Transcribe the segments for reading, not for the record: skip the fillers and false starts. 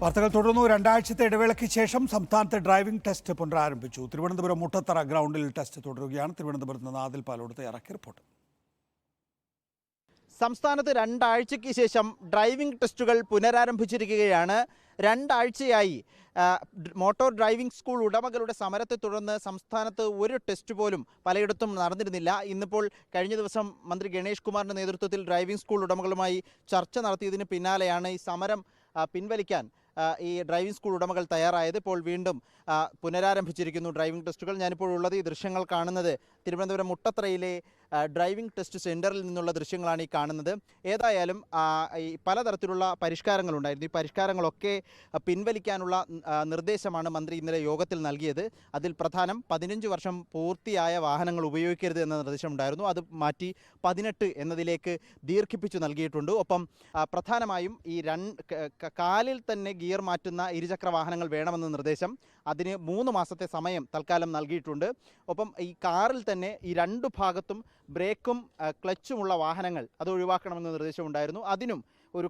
വാർത്തകൾ തുടർന്നു. രണ്ടാഴ്ചത്തെ ഇടവേളയ്ക്ക് ശേഷം സംസ്ഥാനത്തെ ഡ്രൈവിംഗ് ടെസ്റ്റ് പുനരാരംഭിച്ചു. തിരുവനന്തപുരം മുട്ടത്തറ ഗ്രൗണ്ടിൽ ടെസ്റ്റ് തുടരുകയാണ്. തിരുവനന്തപുരത്ത് നിന്ന് ആദിൽ പാലോട് തയ്യാറാക്കിയ റിപ്പോർട്ട്. സംസ്ഥാനത്ത് രണ്ടാഴ്ചയ്ക്ക് ശേഷം ഡ്രൈവിംഗ് ടെസ്റ്റുകൾ പുനരാരംഭിച്ചിരിക്കുകയാണ്. രണ്ടാഴ്ചയായി മോട്ടോർ ഡ്രൈവിംഗ് സ്കൂൾ ഉടമകളുടെ സമരത്തെ തുടർന്ന് സംസ്ഥാനത്ത് ഒരു ടെസ്റ്റ് പോലും പലയിടത്തും നടന്നിരുന്നില്ല. ഇന്നിപ്പോൾ കഴിഞ്ഞ ദിവസം മന്ത്രി ഗണേഷ് കുമാറിൻ്റെ നേതൃത്വത്തിൽ ഡ്രൈവിംഗ് സ്കൂൾ ഉടമകളുമായി ചർച്ച നടത്തിയതിന് പിന്നാലെയാണ് ഈ സമരം പിൻവലിക്കാൻ ഈ ഡ്രൈവിംഗ് സ്കൂൾ ഉടമകൾ തയ്യാറായത്. ഇപ്പോൾ വീണ്ടും പുനരാരംഭിച്ചിരിക്കുന്നു ഡ്രൈവിംഗ് ടെസ്റ്റുകൾ. ഞാനിപ്പോൾ ഉള്ളത് ഈ ദൃശ്യങ്ങൾ കാണുന്നത് തിരുവനന്തപുരം മുട്ടത്തറയിലെ ഡ്രൈവിംഗ് ടെസ്റ്റ് സെൻറ്ററിൽ നിന്നുള്ള ദൃശ്യങ്ങളാണ് ഈ കാണുന്നത്. ഏതായാലും ഈ പലതരത്തിലുള്ള പരിഷ്കാരങ്ങളുണ്ടായിരുന്നു. ഈ പരിഷ്കാരങ്ങളൊക്കെ പിൻവലിക്കാനുള്ള നിർദ്ദേശമാണ് മന്ത്രി ഇന്നലെ യോഗത്തിൽ നൽകിയത്. അതിൽ പ്രധാനം 15 വർഷം പൂർത്തിയായ വാഹനങ്ങൾ ഉപയോഗിക്കരുത് എന്ന നിർദ്ദേശമുണ്ടായിരുന്നു. അത് മാറ്റി 18 എന്നതിലേക്ക് ദീർഘിപ്പിച്ചു നൽകിയിട്ടുണ്ട്. ഒപ്പം പ്രധാനമായും ഈ കാലിൽ തന്നെ ഗിയർ മാറ്റുന്ന ഇരുചക്ര വാഹനങ്ങൾ വേണമെന്ന നിർദ്ദേശം, അതിന് 3 മാസത്തെ സമയം തൽക്കാലം നൽകിയിട്ടുണ്ട്. ഒപ്പം ഈ കാറിൽ തന്നെ ഈ 2 ഭാഗത്തും ബ്രേക്കും ക്ലച്ചുമുള്ള വാഹനങ്ങൾ അത് ഒഴിവാക്കണമെന്ന നിർദ്ദേശമുണ്ടായിരുന്നു. അതിനും ഒരു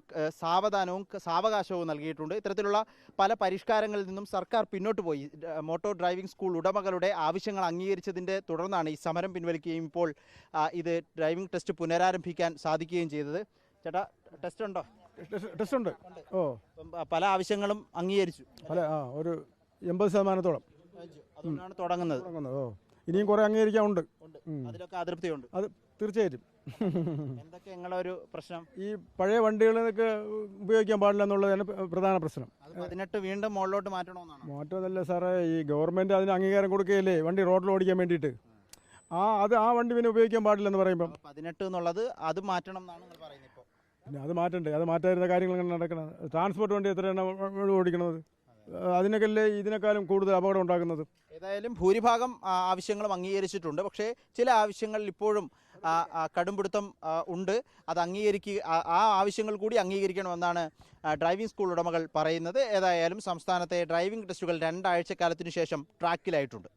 സാവകാശവും നൽകിയിട്ടുണ്ട്. ഇത്തരത്തിലുള്ള പല പരിഷ്കാരങ്ങളിൽ നിന്നും സർക്കാർ പിന്നോട്ട് പോയി. മോട്ടോർ ഡ്രൈവിംഗ് സ്കൂൾ ഉടമകളുടെ ആവശ്യങ്ങൾ അംഗീകരിച്ചതിൻ്റെ തുടർന്നാണ് ഈ സമരം പിൻവലിക്കുകയും ഇപ്പോൾ ഇത് ഡ്രൈവിംഗ് ടെസ്റ്റ് പുനരാരംഭിക്കാൻ സാധിക്കുകയും ചെയ്തത്. ചേട്ടാ, ടെസ്റ്റ് ഉണ്ടോ? ടെസ്റ്റ് ഉണ്ട്. പല ആവശ്യങ്ങളും അംഗീകരിച്ചു. ഒരു 80% അതുകൊണ്ടാണ് തുടങ്ങുന്നത്. ഇനിയും കുറെ അംഗീകരിക്കാനുണ്ട്. അതിലൊക്കെ അതൃപ്തിയുണ്ട്. അത് തീർച്ചയായിട്ടും. എന്തൊക്കെ നിങ്ങളൊരു പ്രശ്നം? ഈ പഴയ വണ്ടികളൊക്കെ ഉപയോഗിക്കാൻ പാടില്ല എന്നുള്ളതാണ് പ്രധാന പ്രശ്നം. 18 വീണ്ടും മുകളിലോട്ട് മാറ്റണമെന്നാണ്. മാറ്റമല്ല സാറേ, ഈ ഗവൺമെന്റ് അതിന് അംഗീകാരം കൊടുക്കുകയല്ലേ വണ്ടി റോഡിൽ ഓടിക്കാൻ വേണ്ടിയിട്ട്. ആ വണ്ടി പിന്നെ ഉപയോഗിക്കാൻ പാടില്ലെന്ന് പറയുമ്പോൾ 18 എന്നുള്ളത് അത് മാറ്റണം എന്നാണ് നിങ്ങൾ പറയുന്നത്. ഇപ്പോൾ പിന്നെ അത് മാറ്റണ്ടേ? അത് മാറ്റായിരുന്ന കാര്യങ്ങൾ നടക്കണം. ട്രാൻസ്പോർട്ട് വണ്ടി എത്രയാണ് ഓടിക്കണത്? അതിനൊക്കെയല്ലേ ഇതിനേക്കാളും കൂടുതൽ അപകടം ഉണ്ടാക്കുന്നത്. ഏതായാലും ഭൂരിഭാഗം ആവശ്യങ്ങളും അംഗീകരിച്ചിട്ടുണ്ട്. പക്ഷേ ചില ആവശ്യങ്ങളിൽ ഇപ്പോഴും കടുംപിടുത്തം ഉണ്ട്. അത് ആ ആവശ്യങ്ങൾ കൂടി അംഗീകരിക്കണമെന്നാണ് ഡ്രൈവിംഗ് സ്കൂൾ ഉടമകൾ പറയുന്നത്. ഏതായാലും സംസ്ഥാനത്തെ ഡ്രൈവിംഗ് ടെസ്റ്റുകൾ 2 ആഴ്ചക്കാലത്തിനു ശേഷം ട്രാക്കിലായിട്ടുണ്ട്.